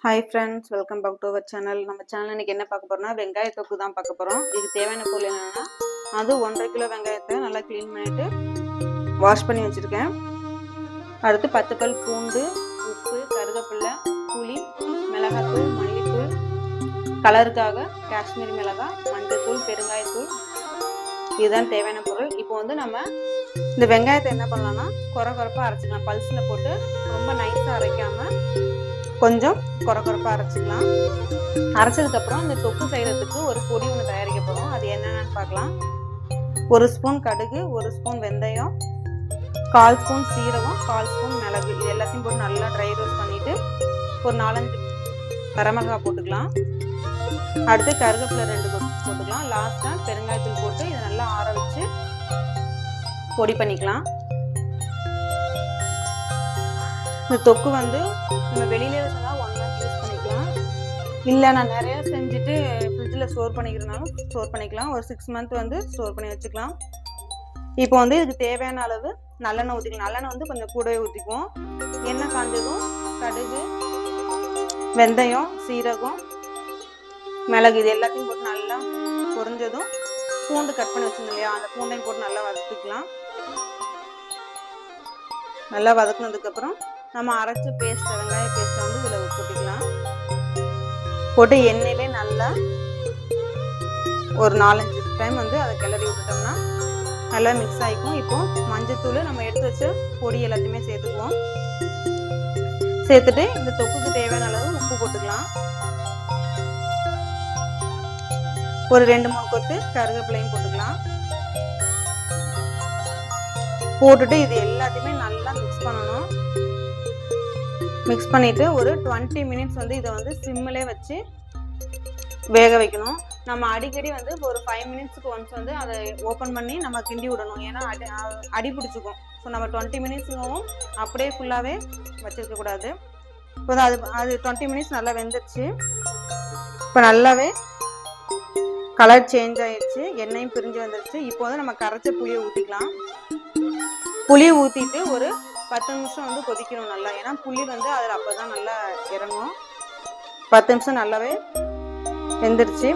Hi friends, welcome back to our channel. நம்ம channel இன்றைக்கி என்ன பார்க்க போகிறோம்னா வெங்காய தொக்கு தான் பார்க்க போகிறோம். இதுக்கு தேவையான பொருள் என்னென்னா, அது 1.5 கிலோ வெங்காயத்தை நல்லா க்ளீன் பண்ணிவிட்டு வாஷ் பண்ணி வச்சுருக்கேன். அடுத்து 10 பல் பூண்டு, உப்பு, கருவேப்பிலை, புளி, மிளகாத்தூள், மல்லித்தூள், கலருக்காக காஷ்மீரி மிளகாய், மஞ்சள்தூள், பெருங்காயத்தூள், இதுதான் தேவையான பொருள். இப்போ வந்து நம்ம இந்த வெங்காயத்தை என்ன பண்ணலாம்னா குறப்பாக அரைச்சிக்கலாம். பல்ஸில் போட்டு ரொம்ப நைஸாக அரைக்காமல் கொஞ்சம் குறப்பாக அரைச்சிக்கலாம். அரைச்சதுக்கப்புறம் இந்த தொக்கு செய்கிறதுக்கு ஒரு பொடி ஒன்று தயாரிக்க போகிறோம். அது என்னென்னு பார்க்கலாம். 1 ஸ்பூன் கடுகு, 1 ஸ்பூன் வெந்தயம், 1/4 ஸ்பூன் சீரகம், 1/4 ஸ்பூன் மிளகு, இது எல்லாத்தையும் போட்டு நல்லா ட்ரை ரோஸ்ட் பண்ணிவிட்டு ஒரு 4-5 வரமிளகாய் போட்டுக்கலாம். அடுத்து கருவேப்பிலை 2 போட்டுக்கலாம். லாஸ்ட்டாக பெருங்காயத்தூள் போட்டு இதை நல்லா ஆற வச்சு பொடி பண்ணிக்கலாம். இந்த தொக்கு வந்து நம்ம வெளியில இருந்தால் 1 மந்த் யூஸ் பண்ணிக்கலாம். இல்லை நான் நிறையா செஞ்சுட்டு ஃப்ரிட்ஜில் ஸ்டோர் பண்ணிக்கிறதுனாலும் ஸ்டோர் பண்ணிக்கலாம். ஒரு 6 மந்த் வந்து ஸ்டோர் பண்ணி வச்சுக்கலாம். இப்போ வந்து இதுக்கு தேவையான அளவு நல்லெண்ணெய் ஊற்றிக்கலாம். நல்லெண்ணெய் வந்து கொஞ்சம் கூடவே ஊற்றிக்குவோம். எண்ணெய் காஞ்சதும் கடுகு, வெந்தயம், சீரகம், மிளகு இது எல்லாத்தையும் போட்டு நல்லா பொரிஞ்சதும் பூண்டு கட் பண்ணி வச்சுருந்தோம் இல்லையா, அந்த பூண்டையும் போட்டு நல்லா வதக்கிக்கலாம். நல்லா வதக்குனதுக்கப்புறம் நம்ம அரைச்ச பேஸ்ட்டை வெங்காய பேஸ்ட்டை வந்து இதில் கொட்டிக்கலாம். போட்டு எண்ணெயிலே நல்லா ஒரு 4-5 டைம் வந்து அதை கிளறி விட்டுட்டோம்னா நல்லா மிக்ஸ் ஆகிக்கும். இப்போ மஞ்சத்தூள் நம்ம எடுத்து வச்ச பொடி எல்லாத்தையுமே சேர்த்துக்குவோம். சேர்த்துட்டு இந்த தொக்குக்கு தேவையான அளவு உப்பு போட்டுக்கலாம். ஒரு 2-3 கொத்து கருவேப்பிலையும் போட்டுக்கலாம். போட்டுட்டு இது எல்லாத்தையுமே நல்லா மிக்ஸ் பண்ணணும். மிக்ஸ் பண்ணிவிட்டு ஒரு 20 மினிட்ஸ் வந்து இதை வந்து சிம்மிலே வச்சு வேக வைக்கணும். நம்ம அடிக்கடி வந்து ஒரு 5 மினிட்ஸுக்கு ஒன்ஸ் வந்து அதை ஓப்பன் பண்ணி நம்ம கிண்டி விடணும். ஏன்னா அடி பிடிச்சிக்கும். ஸோ நம்ம 20 மினிட்ஸுக்கும் அப்படியே ஃபுல்லாகவே வச்சுருக்கக்கூடாது. இப்போ அது 20 மினிட்ஸ் நல்லா வெந்துருச்சு. இப்போ நல்லாவே கலர் சேஞ்ச் ஆகிடுச்சு, எண்ணெயும் பிரிஞ்சு வந்துடுச்சு. இப்போ வந்து நம்ம கரைச்ச புளியை ஊற்றிக்கலாம். புளியை ஊற்றிட்டு ஒரு 10 நிமிஷம் வந்து கொதிக்கணும் நல்லா. ஏன்னா புளி வந்து அதில் அப்போ தான் நல்லா இறங்கும். 10 நிமிஷம் நல்லாவே வெந்துருச்சு.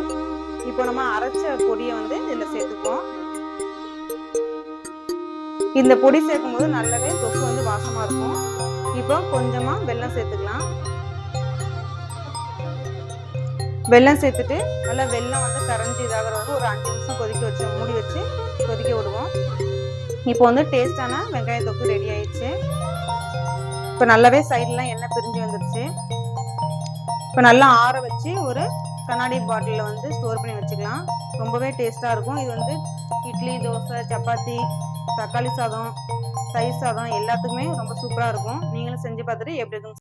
இப்போ நம்ம அரைச்ச பொடியை வந்து இதில் சேர்த்துப்போம். இந்த பொடி சேர்க்கும் போது நல்லாவே தொக்கு வந்து வாசமாக இருக்கும். இப்போ கொஞ்சமாக வெல்லம் சேர்த்துக்கலாம். வெல்லம் சேர்த்துட்டு நல்லா வெல்லம் வந்து கரைஞ்சி இதாகிற வந்து ஒரு 5 நிமிஷம் கொதிக்க வச்சு மூடி வச்சு கொதிக்க விடுவோம். இப்போ வந்து டேஸ்டான வெங்காய தொக்கு ரெடி ஆயிடுச்சு. இப்போ நல்லாவே சைட்லாம் எண்ணெய் பிரிஞ்சு வந்துடுச்சு. இப்போ நல்லா ஆற வச்சு ஒரு கண்ணாடி பாட்டிலில் வந்து ஸ்டோர் பண்ணி வச்சுக்கலாம். ரொம்பவே டேஸ்ட்டாக இருக்கும். இது வந்து இட்லி, தோசை, சப்பாத்தி, தக்காளி சாதம், தயிர் சாதம் எல்லாத்துக்குமே ரொம்ப சூப்பராக இருக்கும். நீங்களும் செஞ்சு பார்த்துட்டு எப்படி இருக்குன்னு